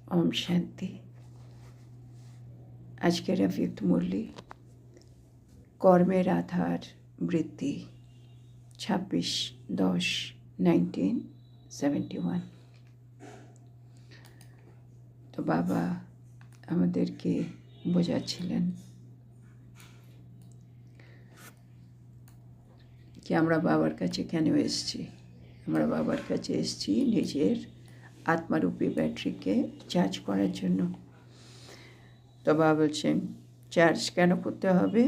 ओम शांति। আজকের অভিযুক্ত মুরলি কর্মের আধার বৃদ্ধি 26/10/1971। তো বাবা আমাদেরকে বোঝাচ্ছিলেন কি আমরা বাবার কাছে কেন এসেছি। আমরা বাবার কাছে এসেছি নিজের আত্মারূপী ব্যাটারিকে চার্জ করার জন্য। তো বাবা বলছেন চার্জ কেন করতে হবে?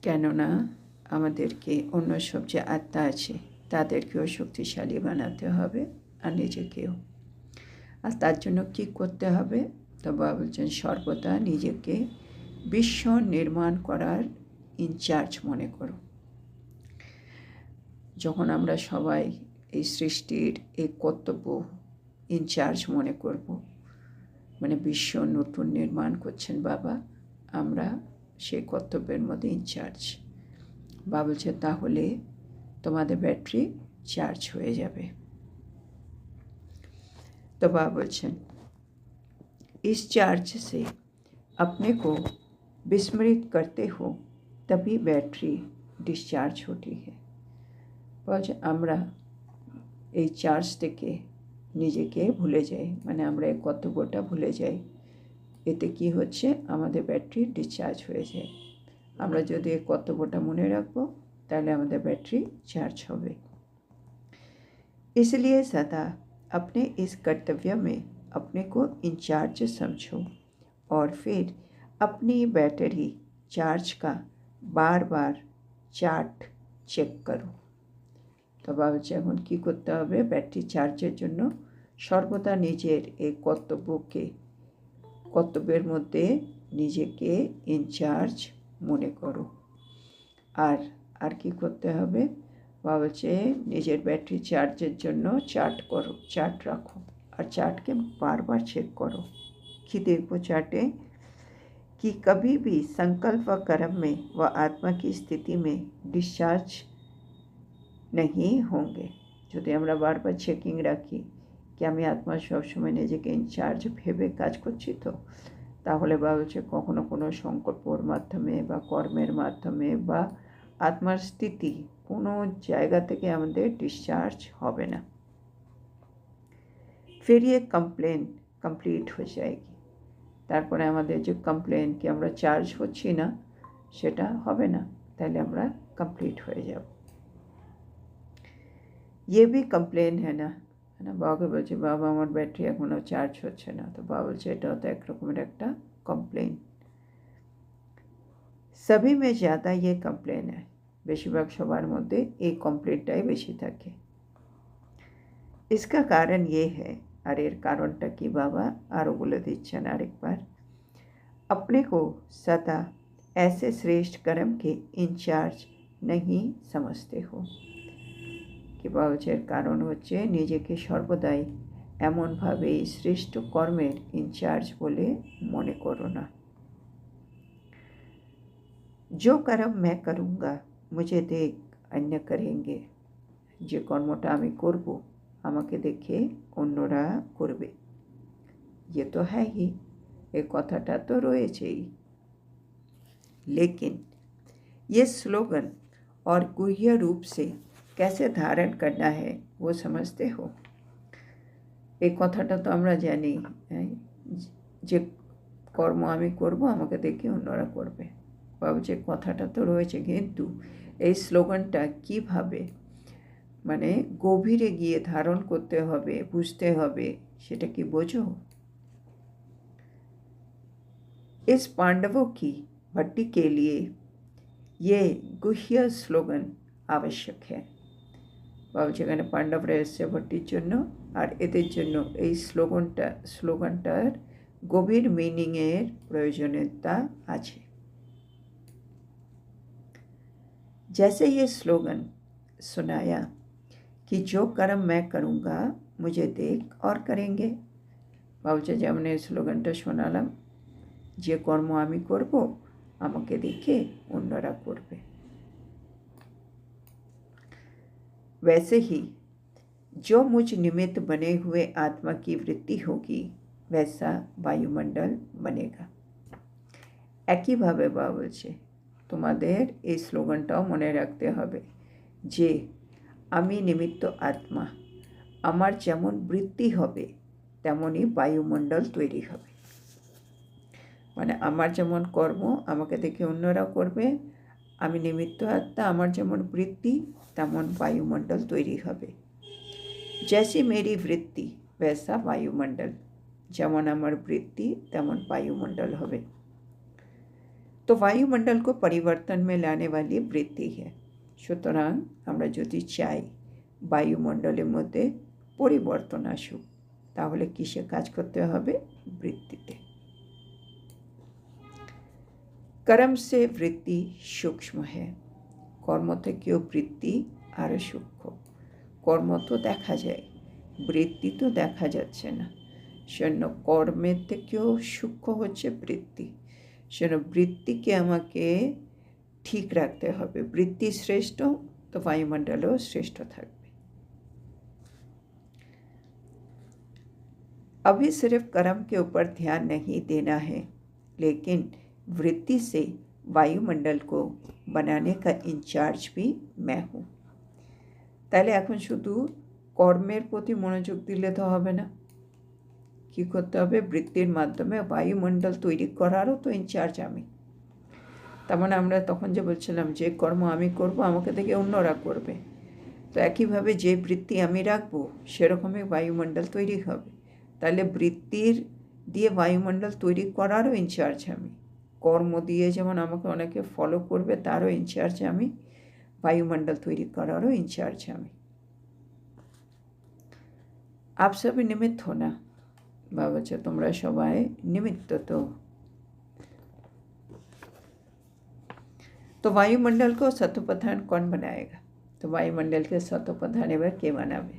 কেননা আমাদেরকে অন্য সব যে আত্মা আছে তাদেরকেও শক্তিশালী বানাতে হবে আর নিজেকেও। আর তার জন্য কী করতে হবে? তো বাবা বলছেন সর্বদা নিজেকে বিশ্ব নির্মাণ করার ইনচার্জ মনে করো। যখন আমরা সবাই এই সৃষ্টির এই কর্তব্য ইনচার্জ মনে করব, মানে বিশ্ব নতুন নির্মাণ করছেন বাবা, আমরা সেই কর্তব্যের মধ্যে ইনচার্জ। বাবা বলছে তাহলে তোমাদের ব্যাটারি চার্জ হয়ে যাবে। तो बाबा बोलছেন इस चार्ज से अपने को विस्मृत करते हो तभी बैटरी डिस्चार्ज होती है। বলছে আমরা এই চার্জ থেকে নিজেকে ভুলে যাই, মানে আমরা এই কর্তব্যটা ভুলে যাই। এতে কি হচ্ছে? আমাদের ব্যাটারি ডিসচার্জ হয়ে যায়। আমরা যদি এই কর্তব্যটা মনে রাখবো তাহলে আমাদের ব্যাটারি চার্জ হবে। इसलिए सदा अपने इस कर्तव्य में अपने को इंचार्ज समझो और फिर अपनी बैटरी चार्ज का बार बार चार्ट চেক করো। তো বাবা বলছে এখন কী করতে হবে? ব্যাটারি চার্জের জন্য সর্বদা নিজের এই কর্তব্যের মধ্যে নিজেকে ইনচার্জ মনে করো। আর কি করতে হবে? বাবা বলছে নিজের ব্যাটারি চার্জের জন্য চার্ট রাখো আর চার্টকে बार-बार চেক করো। कि देखो चार्टे कि कभी भी संकल्प व कर्म में व आत्मा की स्थिति में डिस्चार्ज नहीं होंगे। যদি আমরা বারবার চেকিং রাখি কি আমি আত্মা সবসময় নিজেকে ইনচার্জ ভেবে কাজ করছি তো, তাহলে বাবা বলছে কখনো কোনো সংকল্পর মাধ্যমে বা কর্মের মাধ্যমে বা আত্মার স্থিতি কোনো জায়গা থেকে আমাদের ডিসচার্জ হবে না। फिर ये कंप्लेन कंप्लीट हो जाएगी। তারপরে আমাদের যে কমপ্লেন কি আমরা চার্জ হচ্ছি না সেটা হবে না, তাহলে আমরা কমপ্লিট হয়ে যাব। ये भी कंप्लेन है ना, বাবাকে বলছে বাবা আমার ব্যাটারি এখনও চার্জ হচ্ছে না। তো বাবা বলছে এটাও তো একরকমের একটা কমপ্লেন। सभी में ज़्यादा ये कंप्लेन है। বেশিরভাগ সবার মধ্যে এই কমপ্লেনটাই বেশি থাকে। इसका कारण ये है, আর এর কারণটা কি বাবা আরও বলে দিচ্ছেন আরেকবার। अपने को सदा ऐसे श्रेष्ठ कर्म के इंचार्ज नहीं समझते हो। কি বাবা বলছে এর কারণ হচ্ছে নিজেকে সর্বদাই এমনভাবে শ্রেষ্ঠ কর্মের ইনচার্জ বলে মনে করো না। जो कर्म मैं करूँगा मुझे देख अन्य करेंगे। যে কর্মটা আমি করব আমাকে দেখে অন্যরা করবে। ये तो है ही, এই কথাটা তো রয়েছেই। लेकिन ये स्लोगन और गुह्य रूप से कैसे धारण करना है वो समझते हो। এই কথাটা তো আমরা জানি যে কর্ম আমি করব আমাকে দেখে অন্যরা করবে। বাবা যে কথাটা তো রয়েছে, কিন্তু এই স্লোগানটা কীভাবে মানে গভীরে গিয়ে ধারণ করতে হবে, বুঝতে হবে, সেটা কি বোঝো? इस पांडवों की भट्टी के लिए ये गुह्य स्लोगन आवश्यक है। বাবা যেখানে পাণ্ডবরা এসছে ভট্টির জন্য, আর এদের জন্য এই স্লোগানটার গভীর মিনিংয়ের প্রয়োজনীয়তা আছে। जैसे ये स्लोगन सुनाया कि जो कर्म मैं करूँगा मुझे देख और करेंगे। বাবুচা যেমন এই স্লোগানটা শোনালাম, যে কর্ম আমি করব আমাকে দেখে অন্যরা করবে। वैसे ही जो मुझ निमित्त बने हुए आत्मा की वृत्ति होगी वैसा वायुमंडल बनेगा। একইভাবে বাবা বলছে তোমাদের এই স্লোগানটাও মনে রাখতে হবে যে আমি নিমিত্ত আত্মা, আমার যেমন বৃত্তি হবে তেমনই বায়ুমণ্ডল তৈরি হবে। মানে আমার যেমন কর্ম আমাকে দেখে অন্যরা করবে, আমি নিমিত্ত আত্মা, আমার যেমন বৃত্তি তেমন বায়ুমণ্ডল তৈরি হবে। जैसी मेरी वृत्ति वैसा वायुमंडल, যেমন আমার বৃত্তি তেমন বায়ুমণ্ডল হবে। तो वायुमंडल को परिवर्तन में लाने वाली वृत्ति है। সুতরাং আমরা যদি চাই বায়ুমণ্ডলের মধ্যে পরিবর্তন আসুক তাহলে কিসে কাজ করতে হবে? বৃত্তিতে। कर्म से वृत्ति सूक्ष्म है, কর্ম থেকেও বৃত্তি আরও সূক্ষ্ম। কর্ম তো দেখা যায়, বৃত্তি তো দেখা যাচ্ছে না, সেজন্য কর্মের থেকেও সূক্ষ্ম হচ্ছে বৃত্তি। সেজন্য বৃত্তিকে আমাকে ঠিক রাখতে হবে। বৃত্তি শ্রেষ্ঠ তো বায়ুমণ্ডলেও শ্রেষ্ঠ থাকবে। अभी सिर्फ कर्म के ऊपर ध्यान नहीं देना है, लेकिन वृत्ति से वायुमंडल को बनाने का इंचार्ज भी मैं हूँ। তাহলে এখন শুধু কর্মের প্রতি মনোযোগ দিলে তো হবে না, কী করতে হবে? বৃত্তির মাধ্যমে বায়ুমণ্ডল তৈরি করারও তো ইনচার্জ আমি। তার মানে আমরা তখন যে বলছিলাম যে কর্ম আমি করব আমাকে দেখে অন্যরা করবে, তো একইভাবে যে বৃত্তি আমি রাখবো সেরকমই বায়ুমণ্ডল তৈরি হবে। তাহলে বৃত্তির দিয়ে বায়ুমণ্ডল তৈরি করারও ইনচার্জ আমি। কর্ম দিয়ে যেমন আমাকে অনেকে ফলো করবে তারও ইনচার্জ আমি, বায়ুমণ্ডল তৈরি করারও ইনচার্জ আমি। आप सभी निमित्त हो ना? বাবা বলছে তোমরা সবাই নিমিত্ত। তো वायुमंडल को सतोप्रधान कौन बनाएगा? তো বায়ুমণ্ডলকে সতোপ্রধান এবার কে বানাবে?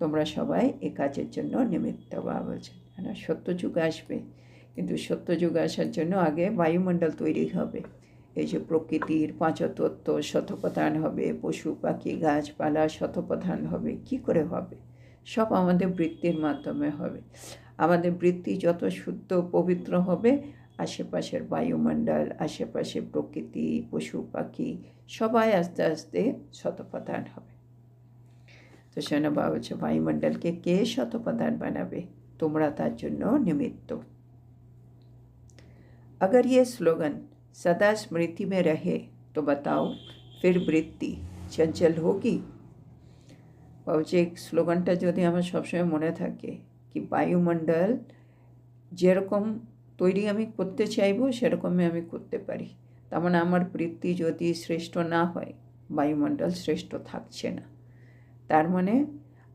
তোমরা সবাই এ কাজের জন্য নিমিত্ত। বাবা বলছেন না, সত্যযুগ আসবে, কিন্তু সত্যযুগ আসার জন্য আগে বায়ুমণ্ডল তৈরি হবে। এই যে প্রকৃতির পাঁচতত্ত্ব শতপ্রধান হবে, পশু পাখি গাছপালা শতপ্রধান হবে। কি করে হবে? সব আমাদের বৃত্তির মাধ্যমে হবে। আমাদের বৃত্তি যত শুদ্ধ পবিত্র হবে, আশেপাশের বায়ুমণ্ডল, আশেপাশে প্রকৃতি, পশু পাখি সবাই আস্তে আস্তে শতপ্রধান হবে। তো সেনা বাবা বলছে বায়ুমণ্ডলকে কে শতপ্রধান বানাবে? তোমরা তার জন্য নিমিত্ত। अगर ये स्लोगन सदा स्मृति में रहे तो बताओ फिर वृत्ति चंचल होगी? যে স্লোগানটা যদি আমার সবসময় মনে থাকে কি বায়ুমণ্ডল যেরকম তৈরি আমি করতে চাইবো সেরকমই আমি করতে পারি, তার মানে আমার বৃত্তি যদি শ্রেষ্ঠ না হয় বায়ুমণ্ডল শ্রেষ্ঠ থাকছে না। তার মানে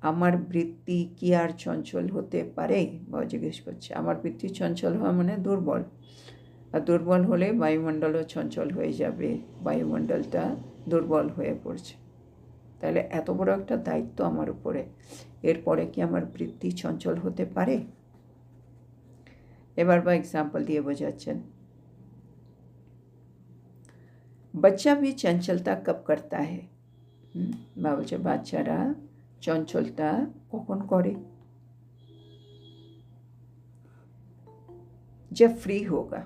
আমার বৃত্তি কি আর চঞ্চল হতে পারে? বাবা জিজ্ঞেস করছে। আমার বৃত্তি চঞ্চল হওয়া মানে দুর্বল, আর দুর্বল হলে বায়ুমণ্ডলও চঞ্চল হয়ে যাবে, বায়ুমণ্ডলটা দুর্বল হয়ে পড়ছে। তাহলে এত বড় একটা দায়িত্ব আমার উপরে, এরপরে কি আমার বৃত্তি চঞ্চল হতে পারে? এবার বা এক্সাম্পল দিয়ে বোঝাচ্ছেন। বাচ্চা भी चंचलता कब करता है? বা বলছে বাচ্চারা চঞ্চলতা কখন করে? जब फ्री होगा।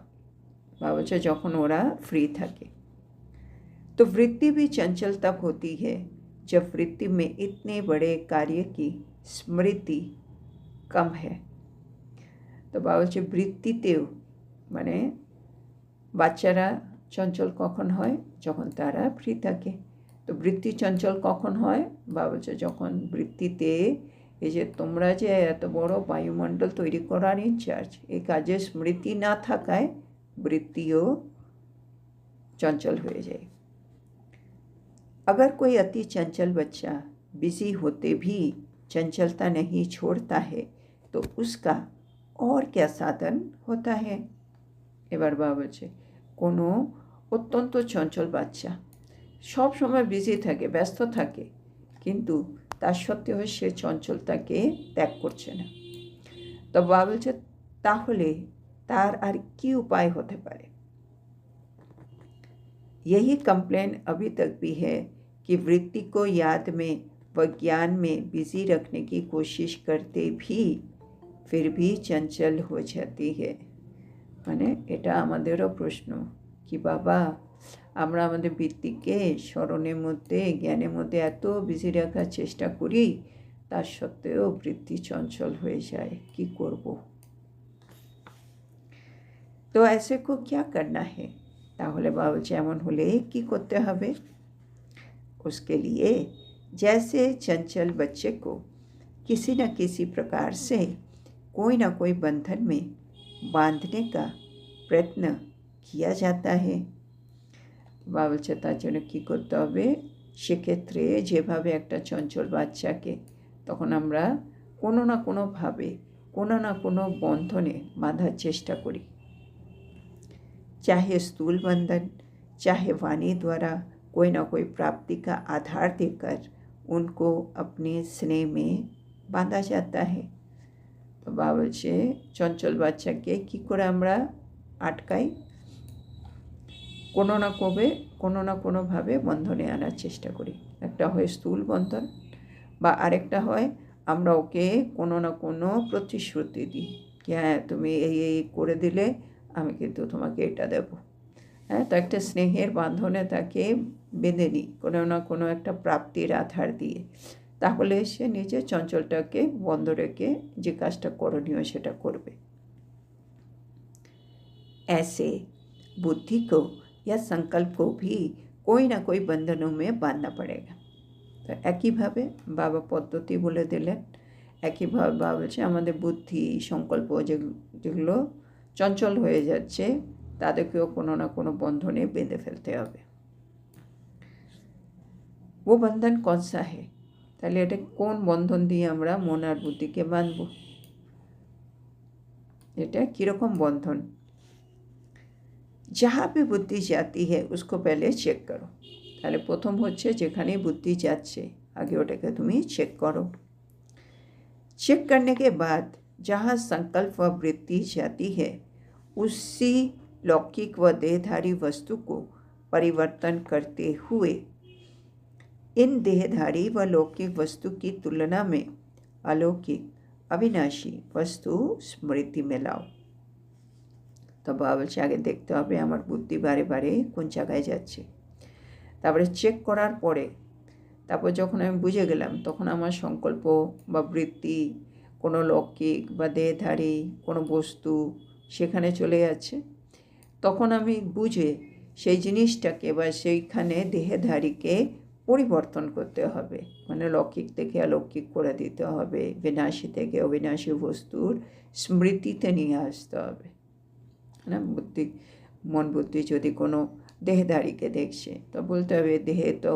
বা বলছে যখন ওরা ফ্রি থাকে। तो वृत्ति भी चंचल तब होती है जब वृत्ति में इतने बड़े कार्य की स्मृति कम है। তো বা বলছে বৃত্তিতেও মানে বাচ্চারা চঞ্চল কখন হয়? যখন তারা ফ্রি থাকে। তো বৃত্তি চঞ্চল কখন হয়? বা বলছে যখন বৃত্তিতে এই যে তোমরা যে এত বড় বায়ুমণ্ডল তৈরি করার ইনচার্জ, এই কাজে স্মৃতি না থাকায় বৃত্তিও চঞ্চল হয়ে যায়। अगर कोई अति चंचल बच्चा बिजी होते भी चंचलता नहीं छोड़ता है तो उसका और क्या साधन होता है? এবার বাবা বলছে কোনো অত্যন্ত চঞ্চল বাচ্চা সব সময় বিজি থাকে, ব্যস্ত থাকে, কিন্তু তার সত্ত্বেও সে চঞ্চলতাকে ত্যাগ করছে না। তো বাবা বলছে তাহলে তার আর কি উপায় হতে পারে? यही कंप्लेन अभी तक भी है कि वृत्ति को याद में व ज्ञान में बिजी रखने की कोशिश करते भी फिर भी चंचल हो जाती है। মানে এটা আমাদেরও প্রশ্ন কি বাবা, আমরা আমাদের বৃত্তিকে স্মরণের মধ্যে, জ্ঞানের মধ্যে এত বিজি রাখার চেষ্টা করি, তার সত্ত্বেও বৃত্তি চঞ্চল হয়ে যায়, কি করব? তো ऐसे को क्या करना है? তাহলে বাবা বলছে এমন হলে কি করতে হবে? उसके लिए जैसे चंचल बच्चे को किसी न किसी प्रकार से कोई ना कोई बंधन में बांधने का प्रयत्न किया जाता है। বাবা বলছে তার জন্য কী করতে হবে? সেক্ষেত্রে যেভাবে একটা চঞ্চল বাচ্চাকে তখন আমরা কোনো না কোনোভাবে কোনো না কোনো বন্ধনে বাঁধার চেষ্টা করি, चाहे स्थूल बंधन, चाहे वाणी द्वारा कोई ना कोई प्राप्ति का आधार देकर उनको अपने स्नेह में बांधा जाता है। তো বাবা বলছে চঞ্চল বাচ্চাকে কী করে আমরা আটকাই? কোনো না কোনোভাবে বন্ধনে আনার চেষ্টা করি। একটা হয় স্থূল বন্ধন, বা আরেকটা হয় আমরা ওকে কোনো না কোনো প্রতিশ্রুতি দিই কি হ্যাঁ তুমি এই করে দিলে আমি কিন্তু তোমাকে এটা দেব। হ্যাঁ, তো একটা স্নেহের বাঁধনে তাকে বেঁধে নিই কোনো না কোনো একটা প্রাপ্তির আধার দিয়ে, তাহলে সে নিজের চঞ্চলটাকে বন্ধ রেখে যে কাজটা করণীয় সেটা করবে। ऐसे बुद्धि को या संकल्प को भी कोई ना कोई बंधनों में बांधना पड़ेगा। তো একইভাবে বাবা পদ্ধতি বলে দিলেন। একইভাবে বাবা বলছে আমাদের বুদ্ধি সংকল্প যেগুলো চঞ্চল হয়ে যাচ্ছে তাদেরকেও কোনো না কোনো বন্ধনে বেঁধে ফেলতে হবে। ও বন্ধন कौन सा है? তাহলে এটা কোন বন্ধন দিয়ে আমরা মন আর বুদ্ধিকে বাঁধব? এটা কীরকম বন্ধন? जहाँ पे बुद्धि जाती है उसको पहले चेक करो। তাহলে প্রথম হচ্ছে যেখানে বুদ্ধি যাচ্ছে আগে ওটাকে তুমি চেক করো। चेक करने के बाद जहाँ संकल्प व वृत्ति जाती है उसी लौकिक व देहधारी वस्तु को परिवर्तन करते हुए इन देहधारी व लौकिक वस्तु की तुलना में अलौकिक अविनाशी वस्तु स्मृति में लाओ। তো বাবা বলছে আগে দেখতে হবে আমার বুদ্ধি বারে বারে কোন জায়গায় যাচ্ছে। তারপরে চেক করার পরে তারপর যখন আমি বুঝে গেলাম তখন আমার সংকল্প বা বৃত্তি কোনো লৌকিক বা দেহধারী কোনো বস্তু সেখানে চলে যাচ্ছে, তখন আমি বুঝে সেই জিনিসটাকে বা সেইখানে দেহধারীকে পরিবর্তন করতে হবে, মানে লৌকিক থেকে অলৌকিক করে দিতে হবে, বিনাশী থেকে অবিনাশী বস্তুর স্মৃতিতে নিয়ে আসতে হবে। না মন বুদ্ধি যদি কোনো দেহধারীকে দেখছে তো বলতে হবে দেহে তো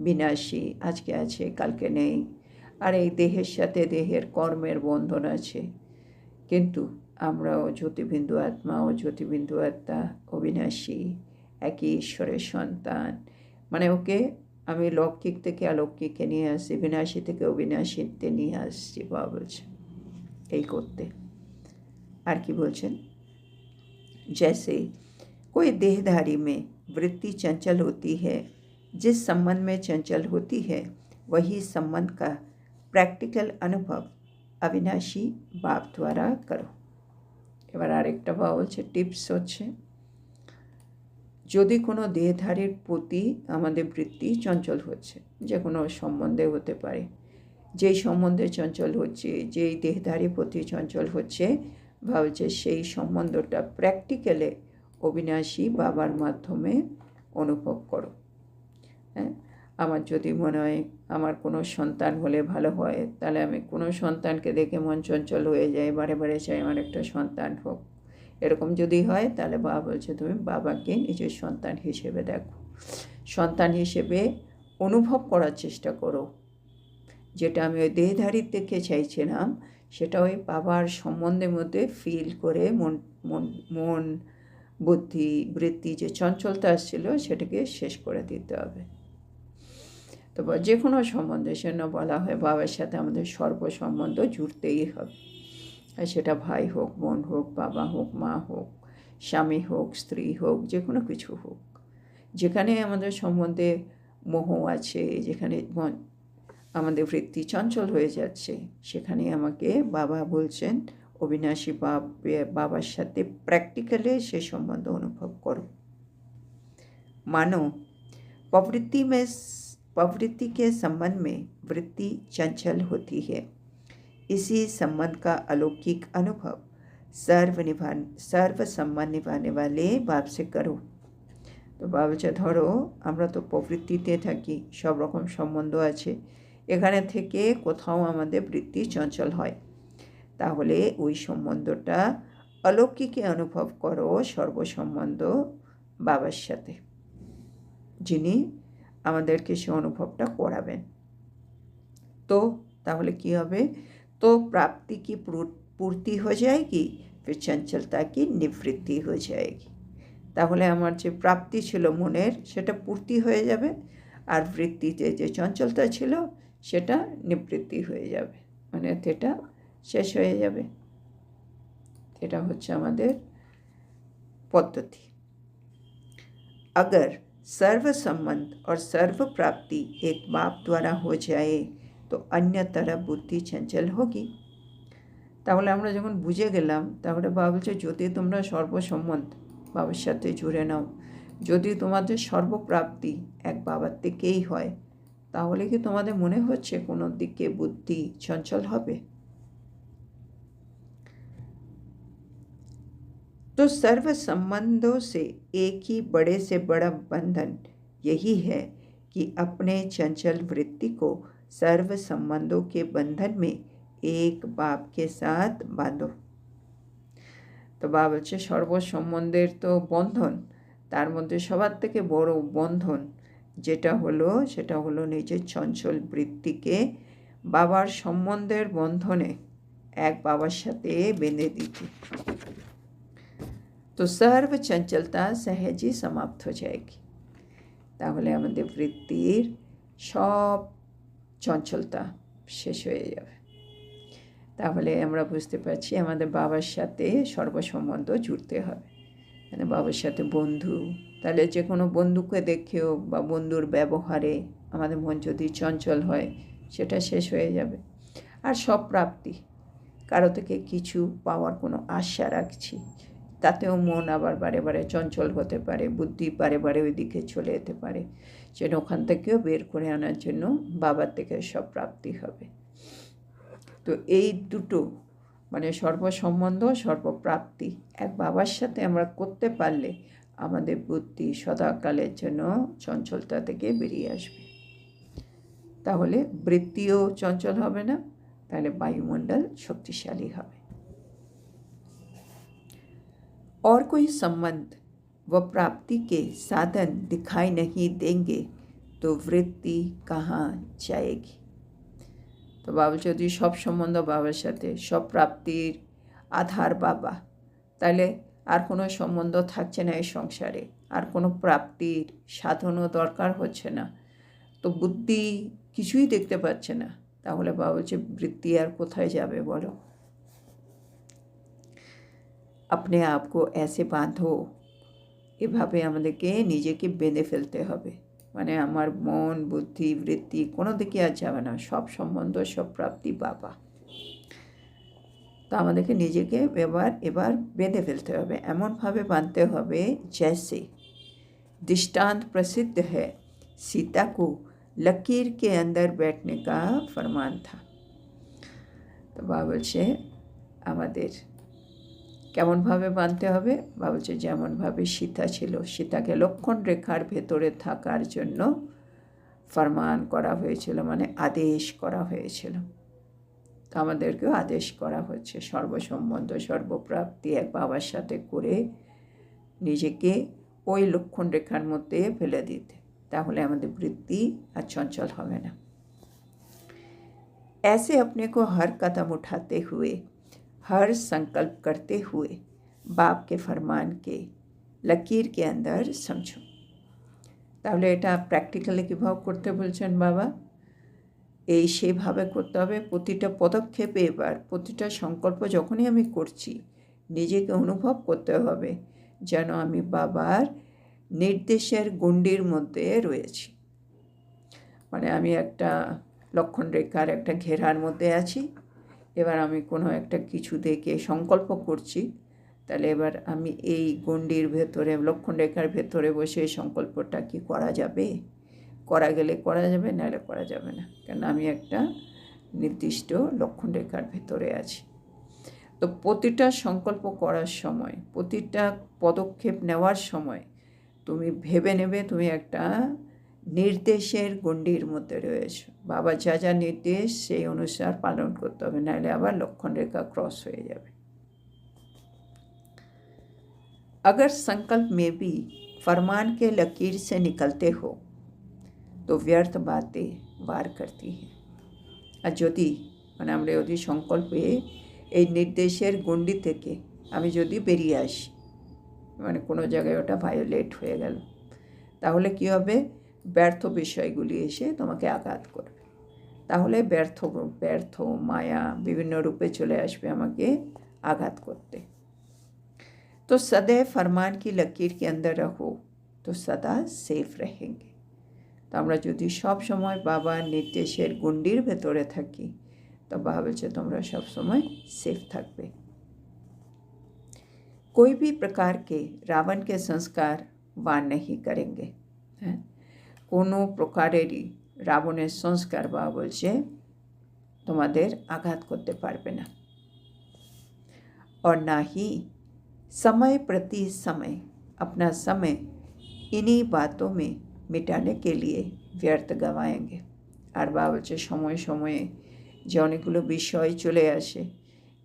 বিনাশী, আজকে আছে কালকে নেই, আর এই দেহের সাথে দেহের কর্মের বন্ধন আছে, কিন্তু আমরাও জ্যোতিবিন্দু আত্মা ও জ্যোতিবিন্দু আত্মা অবিনাশী, একই ঈশ্বরের সন্তান। মানে ওকে আমি লৌকিক থেকে অলৌকিকে নিয়ে আসছি, বিনাশী থেকে অবিনাশীতে নিয়ে আসছি বাবা বলছে এই করতে। আর কি বলছেন? जैसे कोई देहधारी में वृत्ति चंचल होती है, जिस संबंध में चंचल होती है वही संबंध का प्रैक्टिकल अनुभव अविनाशी बाप द्वारा करो। এবার আরেকটা বাবা বলছে টিপস হচ্ছে যদি কোনো দেহধারীর প্রতি আমাদের বৃত্তি চঞ্চল হচ্ছে, যে কোনো সম্বন্ধে হতে পারে, যেই সম্বন্ধে চঞ্চল হচ্ছে, যেই দেহধারীর প্রতি চঞ্চল হচ্ছে ভাবছে সেই সম্বন্ধটা প্র্যাকটিক্যালে অবিনাশী বাবার মাধ্যমে অনুভব করো। হ্যাঁ, আমার যদি মনে হয় আমার কোনো সন্তান হলে ভালো হয়, তাহলে আমি কোনো সন্তানকে দেখে মন চঞ্চল হয়ে যায়, বারে বারে চাই আমার একটা সন্তান হোক। এরকম যদি হয় তাহলে বাবা বলছে তুমি বাবাকে নিজের সন্তান হিসেবে দেখো, সন্তান হিসেবে অনুভব করার চেষ্টা করো। যেটা আমি ওই দেহধারীর থেকে চাইছিলাম সেটা ওই বাবার সম্বন্ধের মধ্যে ফিল করে মন বুদ্ধি বৃত্তি যে চঞ্চলতা আসছিল সেটাকে শেষ করে দিতে হবে। তো যে কোনো সম্বন্ধে সেজন্য বলা হয় বাবার সাথে আমাদের সর্বসম্বন্ধ জুড়তেই হবে, আর সেটা ভাই হোক, বোন হোক, বাবা হোক, মা হোক, স্বামী হোক, স্ত্রী হোক, যে কোনো কিছু হোক, যেখানে আমাদের সম্বন্ধে মোহ আছে, যেখানে আমাদের বৃত্তি চঞ্চল হয়ে যাচ্ছে, সেখানে আমাকে বাবা বলছেন অবিনাশী বাবার সাথে প্র্যাকটিক্যালি সে সম্বন্ধ অনুভব করো। मानो प्रवृत्ति के संबंध में वृत्ति चंचल होती है। इसी संबंध का अलौकिक अनुभव सर्व सम्मान निभाने वाले बाप से करो। তো বাবুচা ধরো আমরা তো প্রবৃত্তিতে থাকি, সব রকম সম্বন্ধ আছে, এখানে থেকে কোথাও আমাদের বৃত্তি চঞ্চল হয়, তাহলে ওই সম্বন্ধটা অলৌকিকে অনুভব করো সর্বসম্বন্ধ বাবার সাথে, যিনি আমাদেরকে সে অনুভবটা করাবেন। তো তাহলে কি হবে? तो प्राप्ति की पूर्ति हो जाएगी, फिर चंचलता की निवृत्ति हो जाएगी। তাহলে আমার যে প্রাপ্তি ছিল মনের সেটা পূর্তি হয়ে যাবে, আর বৃত্তিতে যে চঞ্চলতা ছিল সেটা নিবৃত্তি হয়ে যাবে, মানে সেটা শেষ হয়ে যাবে। এটা হচ্ছে আমাদের পদ্ধতি। अगर सर्व संबंध और सर्व प्राप्ति एक बाप द्वारा हो जाए तो अन्य तरह बुद्धि चंचल होगी। তাহলে আমরা যখন বুঝে গেলাম, তাহলে বাবা বলছে যদি তোমরা সর্বসম্বন্ধ বাবার সাথে জুড়ে নাও, যদি তোমাদের সর্বপ্রাপ্তি এক বাবার থেকেই হয়, তাহলে কি তোমাদের মনে হচ্ছে কোনো দিকে বুদ্ধি চঞ্চল হবে? तो सर्व संबंधों से एक ही बड़े से बड़ा बंधन यही है कि अपने चंचल वृत्ति को सर्व संबंधों के बंधन में एक बाप के साथ बांधो। তো বাবা বলছে সর্বসম্বন্ধের তো বন্ধন, তার মধ্যে সবার থেকে বড় বন্ধন সেটা হলো নিজের চঞ্চল বৃত্তিকে বাবার সম্বন্ধের বন্ধনে এক বাবার সাথে বেঁধে দিতে। তো सर्व चंचलता सहजी समाप्त हो जाएगी। তাহলে আমাদের বৃত্তির সব চঞ্চলতা শেষ হয়ে যাবে। তাহলে আমরা বুঝতে পারছি আমাদের বাবার সাথে সর্বসম্বন্ধ জুড়তে হবে, মানে বাবার সাথে বন্ধু, তাহলে যে কোনো বন্ধুকে দেখেও বা বন্ধুর ব্যবহারে আমাদের মন যদি চঞ্চল হয় সেটা শেষ হয়ে যাবে। আর সব প্রাপ্তি, কারো থেকে কিছু পাওয়ার কোনো আশা রাখছি, তাতেও মন আবার বারে বারে চঞ্চল হতে পারে, বুদ্ধি বারে বারে ওই দিকে চলে যেতে পারে, যেন ওখান থেকেও বের করে আনার জন্য বাবার থেকে সব প্রাপ্তি হবে। তো এই দুটো মানে সর্বসম্বন্ধ সর্বপ্রাপ্তি এক বাবার সাথে আমরা করতে পারলে আমাদের বুদ্ধি সদাকালের জন্য চঞ্চলতা থেকে বেরিয়ে আসবে। তাহলে বৃত্তিও চঞ্চল হবে না, তাহলে বায়ুমণ্ডল শক্তিশালী হবে। और कोई संबंध व प्राप्ति के साधन दिखाई नहीं देंगे तो वृत्ति कहाँ जाएगी। তো বাবা যদি সব সম্বন্ধ বাবার সাথে, সব প্রাপ্তির আধার বাবা, তাহলে আর কোনো সম্বন্ধ থাকছে না এই সংসারে, আর কোনো প্রাপ্তির সাধনও দরকার হচ্ছে না, তো বুদ্ধি কিছুই দেখতে পাচ্ছে না, তাহলে বাবা বলছে বৃত্তি আর কোথায় যাবে বলো? अपने आप को ऐसे बांधो, এভাবে আমাদেরকে নিজেকে বেঁধে ফেলতে হবে, মানে আমার মন বুদ্ধি বৃত্তি কোনো দিকে আর যাবে না, সব সম্বন্ধ সব প্রাপ্তি বাবা। তো আমাদেরকে নিজেকে এবার বেঁধে ফেলতে হবে, এমনভাবে বাঁধতে হবে जैसे दृष्टांत प्रसिद्ध है, सीता को लकीर के अंदर बैठने का फरमान था। তো বাবা বলছে আমাদের কেমনভাবে বাঁধতে হবে? বাবা বলছে যেমনভাবে সীতা ছিল, সীতাকে লক্ষণ রেখার ভেতরে থাকার জন্য ফরমান করা হয়েছিল, মানে আদেশ করা হয়েছিল, তো আমাদেরকেও আদেশ করা হচ্ছে সর্বসম্বন্ধ সর্বপ্রাপ্তি এক বাবার সাথে করে নিজেকে ওই লক্ষণ রেখার মধ্যে ফেলে দিতে, তাহলে আমাদের বৃত্তি আর চঞ্চল হবে না। ऐसे अपने को हर कदम उठाते हुए, हर संकल्प करते हुए बाप के फरमान के लकीर के अंदर समझो। তাহলে এটা প্র্যাকটিক্যালি কীভাবে করতে বলছেন বাবা? এই সেভাবে করতে হবে, প্রতিটা পদক্ষেপে এবার প্রতিটা সংকল্প যখনই আমি করছি নিজেকে অনুভব করতে হবে যেন আমি বাবার নির্দেশের গণ্ডির মধ্যে রয়েছি, মানে আমি একটা লক্ষণ রেখার একটা ঘেরার মধ্যে আছি। এবার আমি কোনো একটা কিছু দেখে সংকল্প করছি, তাহলে এবার আমি এই গণ্ডির ভেতরে লক্ষণ রেখার ভেতরে বসে এই সংকল্পটা কি করা যাবে? করা গেলে করা যাবে, নাহলে করা যাবে না, কারণ আমি একটা নির্দিষ্ট লক্ষণ রেখার ভেতরে আছি। তো প্রতিটা সংকল্প করার সময়, প্রতিটা পদক্ষেপ নেওয়ার সময় তুমি ভেবে নেবে তুমি একটা নির্দেশের গণ্ডির মধ্যে রয়েছে। বাবা যা যা নির্দেশ সেই অনুসার পালন করতে হবে, নাহলে আবার লক্ষণ রেখা ক্রস হয়ে যাবে। अगर संकल्प में भी फरमान के लकीर से निकलते हो तो व्यर्थ बातें वार करती हैं। আর যদি আমরা যদি সংকল্পে এই নির্দেশের গণ্ডি থেকে আমি যদি বেরিয়ে আসি, কোনো জায়গায় ওটা ভায়োলেট হয়ে গেল, তাহলে কী হবে? ব্যর্থ বিষয়গুলি এসে তোমাকে আঘাত করবে। তাহলে ব্যর্থ মায়া বিভিন্ন রূপে চলে আসবে আমাকে আঘাত করতে। तो सदैव फरमान की लकीर के अंदर रहो तो सदा सेफ रहेंगे। तो আমরা যদি সব সময় বাবার নির্দেশের গণ্ডির ভেতরে থাকি, তো বাবা বলছে তোমরা সব সময় সেফ থাকবে। कोई भी प्रकार के रावण के संस्कार वार नहीं करेंगे। হ্যাঁ, কোনো প্রকারেরই রাবণের সংস্কার বাবা বলছে তোমাদের আঘাত করতে পারবে না। और ना ही समय प्रति समय अपना समय इन्हीं बातों में मिटाने के लिए व्यर्थ गंवाएंगे। আর বাবা বলছে সময় সময়ে যে অনেকগুলো বিষয় চলে আসে,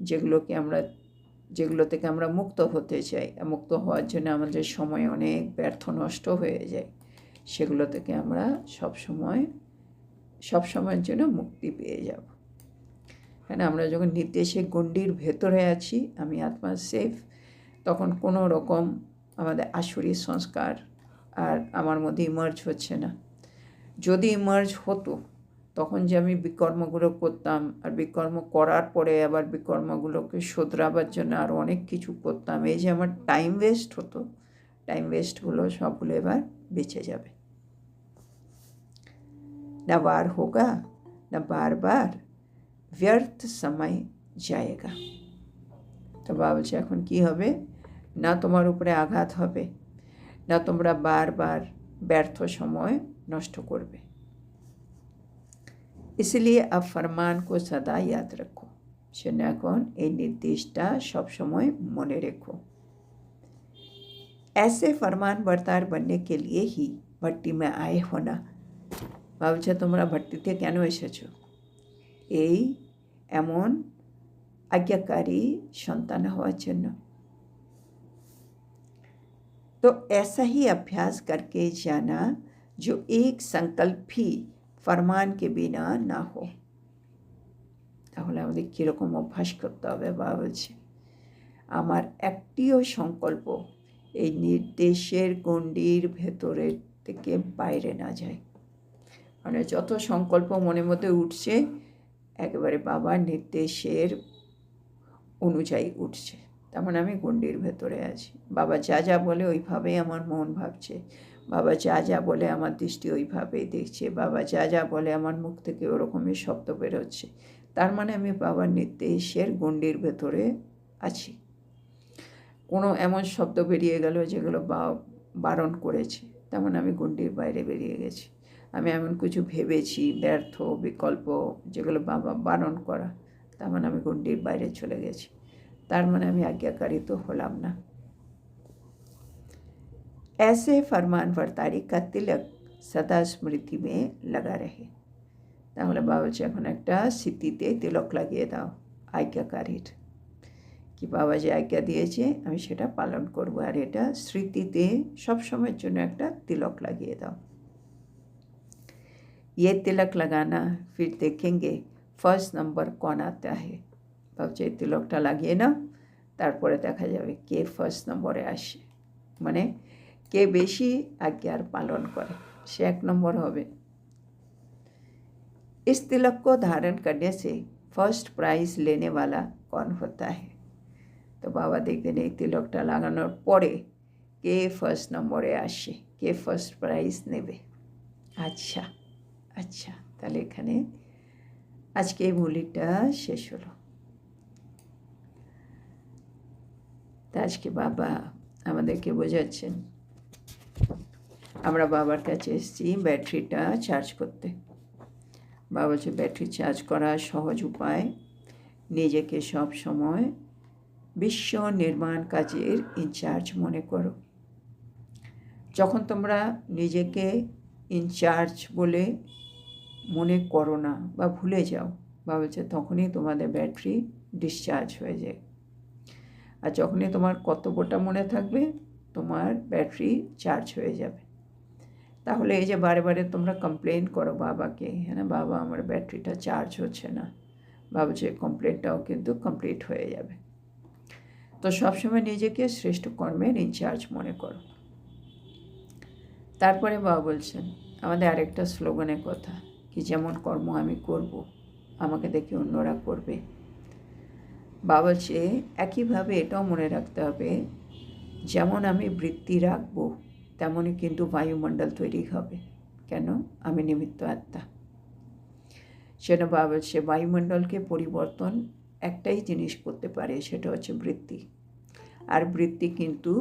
যেগুলো থেকে আমরা মুক্ত হতে চাই, মুক্ত হওয়ার জন্য আমাদের সময় অনেক ব্যর্থ নষ্ট হয়ে যায়, সেগুলো থেকে আমরা সব সময়ের জন্য মুক্তি পেয়ে যাব। কেন আমরা যখন নির্দেশের গণ্ডির ভেতরে আছি, আমি আত্মা সেফ, তখন কোনো রকম আমাদের আসুরি সংস্কার আর আমার মধ্যে ইমার্জ হচ্ছে না। যদি ইমার্জ হতো, তখন যে আমি বিকর্মগুলো করতাম, আর বিকর্ম করার পরে আবার বিকর্মগুলোকে শোধরাবার জন্য আরও অনেক কিছু করতাম, এই যে আমার টাইম ওয়েস্ট হতো, টাইম ওয়েস্টগুলো সবগুলো এবার বেঁচে যাবে। না বার হোগা না বারবার ব্যর্থ সময় যায়গা। তো বাবা বলছে এখন কী হবে? না তোমার উপরে আঘাত হবে, না তোমরা বারবার ব্যর্থ সময় নষ্ট করবে। इसलिए अब फरमान को सदा याद रखो। সেজন্য এখন এই নির্দেশটা সবসময় মনে রেখো। ऐसे फरमान बरतार बनने के लिए ही भट्टी में आए हो ना। ভাবছে তোমরা ভট্টিতে কেন এসেছো? এই এমন आज्ञाकारी সন্তান হওয়ার জন্য। तो ऐसा ही अभ्यास करके जाना जो एक संकल्प भी फरमान के बिना ना हो। তাহলে আমাদের কীরকম অভ্যাস করতে হবে? বাবা বলছে আমার একটিও সংকল্প এই নির্দেশের গণ্ডির ভেতরের থেকে বাইরে না যায়। যত সংকল্প মনের মধ্যে উঠছে একেবারে বাবার নির্দেশের অনুযায়ী উঠছে, তেমন আমি গণ্ডির ভেতরে আছি। বাবা যা যা বলে ওইভাবেই আমার মন ভাবছে, বাবা যা যা বলে আমার দৃষ্টি ওইভাবেই দেখছে, বাবা যা যা বলে আমার মুখ থেকে ওরকমই শব্দ বেরোচ্ছে। তার মানে আমি বাবার নির্দেশের গণ্ডির ভেতরে আছি। কোনো এমন শব্দ বেরিয়ে গেল যেগুলো বারণ করেছে, তেমন আমি গণ্ডির বাইরে বেরিয়ে গেছি। আমি এমন কিছু ভেবেছি ব্যর্থ বিকল্প যেগুলো বাবা বারণ করা, তেমন আমি গণ্ডির বাইরে চলে গেছি। তার মানে আমি आज्ञाकारी तो হলাম না। ऐसे फरमान बरतारी का तिलक सदा स्मृति में लगा रहे। তাহলে বাবা বলছে এখন একটা স্মৃতিতে তিলক লাগিয়ে দাও आज्ञाकारीর, কি বাবা যে আজ্ঞা দিয়েছে আমি সেটা পালন করব, আর এটা স্মৃতিতে সবসময়ের জন্য একটা তিলক লাগিয়ে দাও। ये तिलक लगाना फिर देखेंगे फर्स्ट नंबर कौन आता है। ভাবছে এই তিলকটা লাগিয়ে নাও, তারপরে দেখা যাবে কে ফার্স্ট নম্বরে আসে, মানে কে বেশি আজ্ঞার পালন করে, সে এক নম্বর হবে। इस तिलक को धारण करने से फर्स्ट प्राइज लेने वाला कौन होता है। তো বাবা দেখবেন এই তিলকটা লাগানোর পরে কে ফার্স্ট নম্বরে আসে, কে ফার্স্ট প্রাইজ নেবে। আচ্ছা, তাহলে এখানে আজকে এই বলিটা শেষ হলো। তা আজকে বাবা আমাদেরকে বোঝাচ্ছেন, আমরা বাবার কাছে এসেছি ব্যাটারিটা চার্জ করতে। বাবা বলছে ব্যাটারি চার্জ করার সহজ উপায়, নিজেকে সব সময় বিশ্ব নির্মাণ কাজের ইনচার্জ মনে করো। যখন তোমরা নিজেকে ইনচার্জ বলে মনে করো না বা ভুলে যাও, বা বলছে তখনই তোমাদের ব্যাটারি ডিসচার্জ হয়ে যায়। আর যখনই তোমার কর্তব্যটা মনে থাকবে, তোমার ব্যাটারি চার্জ হয়ে যাবে। তাহলে এই যে বারে বারে তোমরা কমপ্লেন করো বাবাকে, হ্যাঁ বাবা আমার ব্যাটারিটা চার্জ হচ্ছে না, বাবা যে কমপ্লেনটাও কিন্তু কমপ্লিট হয়ে যাবে। তো সবসময় নিজেকে শ্রেষ্ঠ কর্মের ইনচার্জ মনে করো। তারপরে বাবা বলছেন আমাদের আরেকটা স্লোগানের কথা, কি যেমন কর্ম আমি করব, আমাকে দেখে অন্যরা করবে। বাবা বলছে একইভাবে এটাও মনে রাখতে হবে, যেমন আমি বৃত্তি রাখবো তেমনই কিন্তু বায়ুমণ্ডল তৈরি হবে। কেন? আমি নিমিত্ত আত্মা। সেটা বাবা বলছে বায়ুমণ্ডলকে পরিবর্তন একটাই জিনিস করতে পারে, সেটা হচ্ছে বৃত্তি। আর বৃত্তি কিন্তু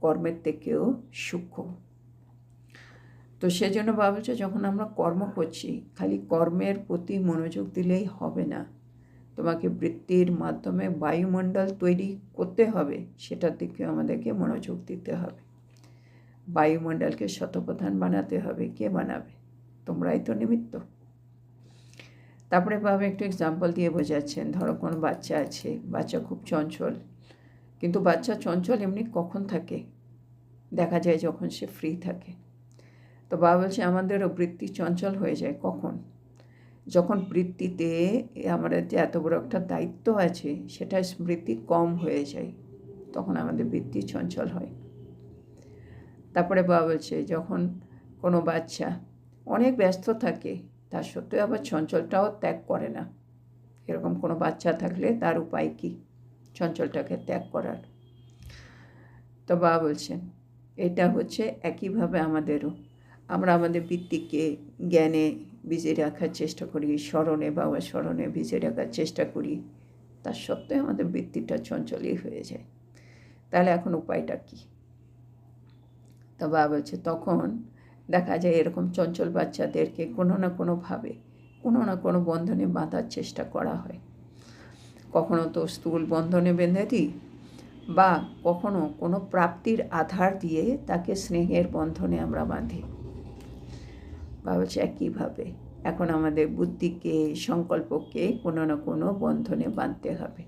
কর্মের থেকেও সূক্ষ্ম। তো সেজন্য বাবা বলছে যখন আমরা কর্ম করছি, খালি কর্মের প্রতি মনোযোগ দিলেই হবে না, তোমাকে বৃত্তির মাধ্যমে বায়ুমণ্ডল তৈরি করতে হবে, সেটার দিকেও আমাদেরকে মনোযোগ দিতে হবে। বায়ুমণ্ডলকে শতপ্রধান বানাতে হবে। কে বানাবে? তোমরাই তো নিমিত্ত। তারপরে বাবা একটু এক্সাম্পল দিয়ে বোঝাচ্ছেন, ধরো কোনো বাচ্চা আছে, বাচ্চা খুব চঞ্চল, কিন্তু বাচ্চা চঞ্চল এমনি কখন থাকে? দেখা যায় যখন সে ফ্রি থাকে। তো বাবা বলছে আমাদেরও বৃত্তি চঞ্চল হয়ে যায় কখন? যখন বৃত্তিতে আমাদের যে এত বড় একটা দায়িত্ব আছে সেটা স্মৃতি কম হয়ে যায়, তখন আমাদের বৃত্তি চঞ্চল হয়। তারপরে বাবা বলছে যখন কোনো বাচ্চা অনেক ব্যস্ত থাকে, তার সত্ত্বেও আবার চঞ্চলটাও ত্যাগ করে না, এরকম কোনো বাচ্চা থাকলে তার উপায় কি চঞ্চলটাকে ত্যাগ করার? তো বাবা বলছেন এটা হচ্ছে একইভাবে আমাদেরও, আমরা আমাদের বৃত্তিকে জ্ঞানে ভিজিয়ে রাখার চেষ্টা করি, স্মরণে বাবার স্মরণে ভিজিয়ে রাখার চেষ্টা করি, তার সত্ত্বেও আমাদের বৃত্তিটা চঞ্চলই হয়ে যায়। তাহলে এখন উপায়টা কী? তো বাবা বলছে তখন দেখা যায় এরকম চঞ্চল বাচ্চাদেরকে কোনো না কোনোভাবে কোনো না কোনো বন্ধনে বাঁধার চেষ্টা করা হয়। কখনো তো স্থূল বন্ধনে বেঁধে দিই, বা কখনো কোনো প্রাপ্তির আধার দিয়ে তাকে স্নেহের বন্ধনে আমরা বাঁধি। বাবা বলছে একইভাবে এখন আমাদের বুদ্ধিকে, সংকল্পকে কোনো না কোনো বন্ধনে বাঁধতে হবে।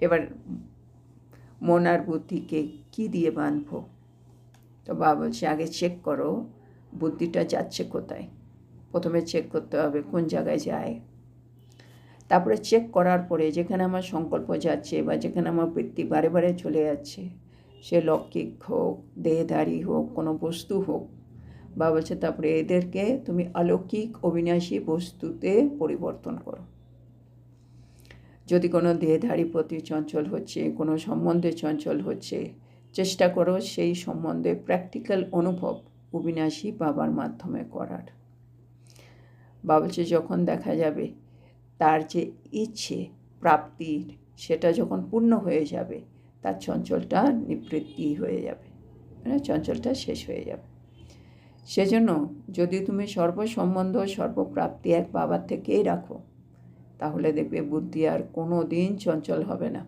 এবার মন আর বুদ্ধিকে কী দিয়ে বাঁধবো? তো বাবা বলছে আগে চেক করো বুদ্ধিটা যাচ্ছে কোথায়। প্রথমে চেক করতে হবে কোন জায়গায় যায়। তারপরে চেক করার পরে যেখানে আমার সংকল্প যাচ্ছে বা যেখানে আমার বৃত্তি বারে বারে চলে যাচ্ছে, সে লৌকিক হোক, দেহধারী হোক, কোনো বস্তু হোক, বাবা বলছে তারপরে এদেরকে তুমি অলৌকিক অবিনাশী বস্তুতে পরিবর্তন করো। যদি কোনো দেহধারী প্রতি চঞ্চল হচ্ছে, কোনো সম্বন্ধে চঞ্চল হচ্ছে, চেষ্টা করো সেই সম্বন্ধে প্র্যাকটিক্যাল অনুভব অবিনাশী বাবার মাধ্যমে করার। বাবা বলছে যখন দেখা যাবে তার যে ইচ্ছে প্রাপ্তির, সেটা যখন পূর্ণ হয়ে যাবে, তার চঞ্চলটা নিবৃত্তি হয়ে যাবে, মানে চঞ্চলটা শেষ হয়ে যাবে। সেজন্য যদি তুমি সর্বসম্বন্ধ সর্বপ্রাপ্তি এক বাবার থেকেই রাখো, তাহলে দেখবে বুদ্ধি আর কোনো দিন চঞ্চল হবে না।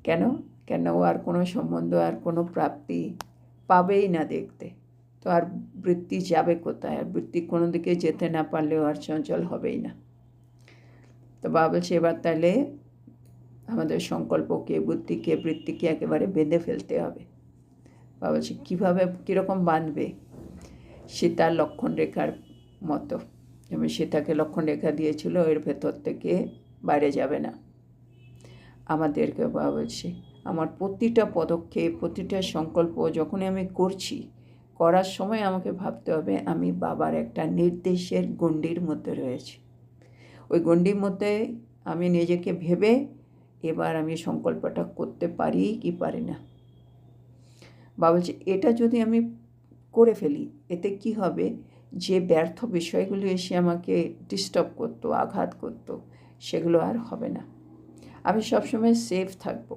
কেন ও আর কোনো সম্বন্ধ আর কোনো প্রাপ্তি পাবেই না দেখতে, তো আর বৃত্তি যাবে কোথায়? আর বৃত্তি কোনো দিকে যেতে না পারলেও আর চঞ্চল হবেই না। তো বাবা বলছে এবার তাহলে আমাদের সংকল্পকে, বুদ্ধিকে, বৃত্তিকে একেবারে বেঁধে ফেলতে হবে। বাবা বলছে কীভাবে, কীরকম বাঁধবে? সীতার লক্ষণ রেখার মতো, যেমন সীতাকে লক্ষণ রেখা দিয়েছিল, এর ভেতর থেকে বাইরে যাবে না। আমাদেরকে বাবা বলছে আমার প্রতিটা পদক্ষেপ, প্রতিটা সংকল্প যখনই আমি করছি, করার সময় আমাকে ভাবতে হবে আমি বাবার একটা নির্দেশের গণ্ডির মধ্যে রয়েছি। ওই গণ্ডির মধ্যে আমি নিজেকে ভেবে এবার আমি সংকল্পটা করতে পারি কি পারি না। বাবা বলছে এটা যদি আমি করে ফেলি, এতে কি হবে? যে ব্যর্থ বিষয়গুলো এসে আমাকে ডিস্টার্ব করতো, আঘাত করতো, সেগুলো আর হবে না। আমি সবসময় সেফ থাকব।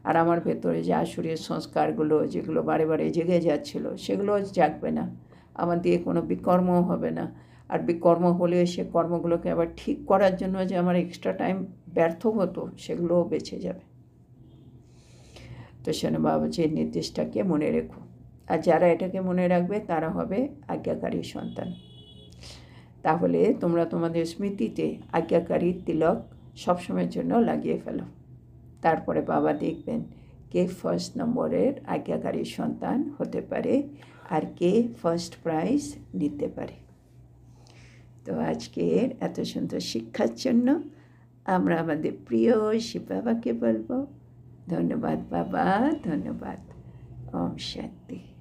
আর আমার ভেতরে যে আসুরের সংস্কারগুলো যেগুলো বারে বারে জেগে যাচ্ছিলো, সেগুলো জাগবে না। আমার দিয়ে কোনো বিকর্মও হবে না। আর বিকর্ম হলে সে কর্মগুলোকে আবার ঠিক করার জন্য যে আমার এক্সট্রা টাইম ব্যর্থ হতো, সেগুলোও বেঁচে যাবে। তো শোনো বাবাজি, এই নির্দেশটাকে মনে রেখো। আর যারা এটাকে মনে রাখবে তারা হবে আজ্ঞাকারী সন্তান। তাহলে তোমরা তোমাদের স্মৃতিতে আজ্ঞাকারী তিলক সবসময়ের জন্য লাগিয়ে ফেলো। তারপরে বাবা দেখবেন কে ফার্স্ট নম্বরের আজ্ঞাকারী সন্তান হতে পারে আর কে ফার্স্ট প্রাইজ নিতে পারে। তো আজকের এত সুন্দর শিক্ষার জন্য আমরা আমাদের প্রিয় শিব বাবাকে বলবো ধন্যবাদ বাবা, ধন্যবাদ। ওম শান্তি।